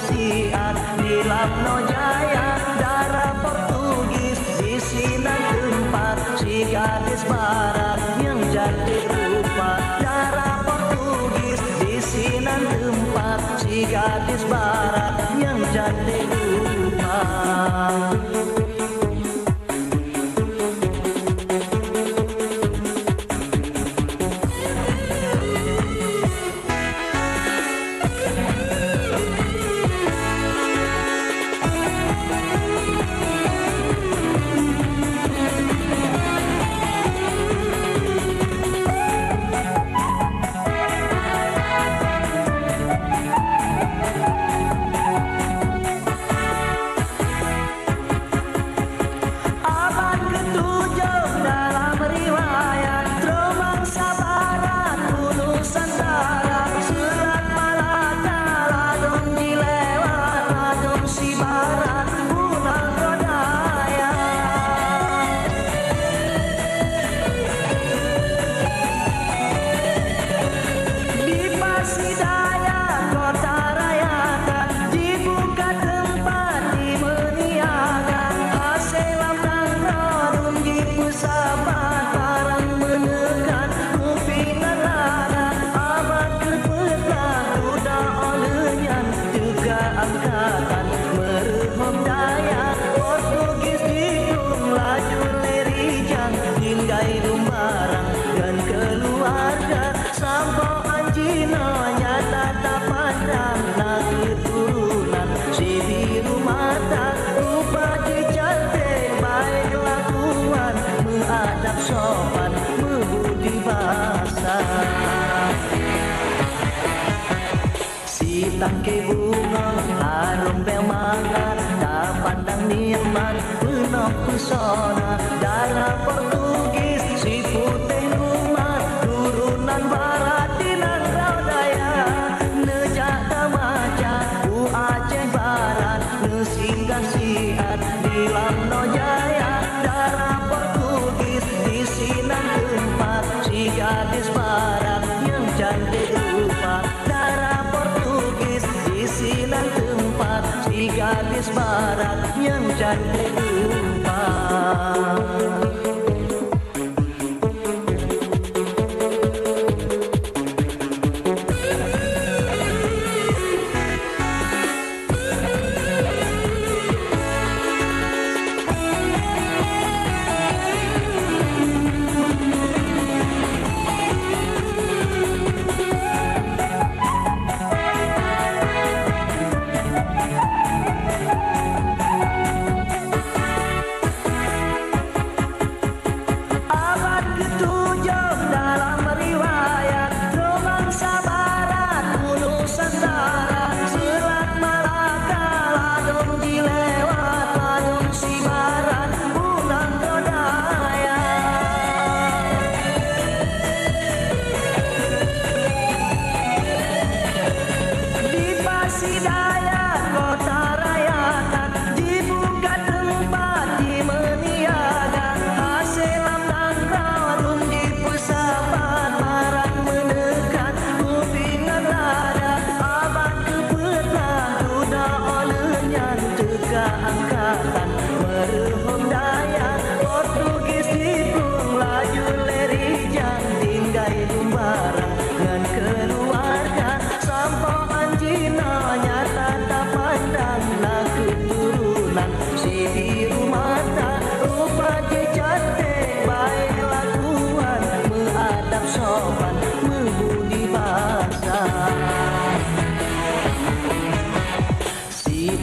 siat di Lamno Jaya, darah Portugis di Sinan tempat si gadis barat yang cantik rupa. Darah Portugis di Sinan tempat si gadis barat yang cantik rupa. Sopan membudi bahasa si tangkai bunga harum bemangat tak pandang nikmat penuh pesona. Darah Portugis si putih umat turunan barat di Nangrau Daya, nejak tamaca u Aceh Barat, nesinggah siat di Lamno Jaya. Darah Portugis di Sinan tempat si gadis barat yang cantik rupa. Darah Portugis di Sinan tempat si gadis barat yang cantik rupa.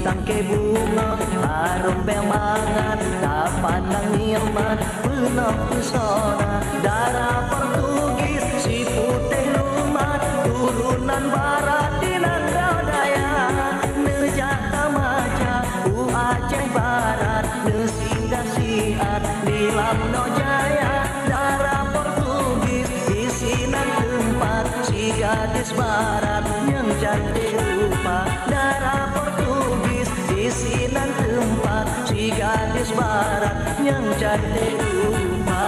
Tangkai bunga harum bemangat tak pandang nikmat penuh pesona. Darah Portugis si putih umat turunan barat di Nangrau Daya, nejak tamaca u Aceh Barat, nesinggah siat di Lamno Jaya. Darah Portugis di Sinan tempat si gadis barat yang cantik rupa. Darah Portugis di Sinan tempat si gadis barat yang cantik rupa.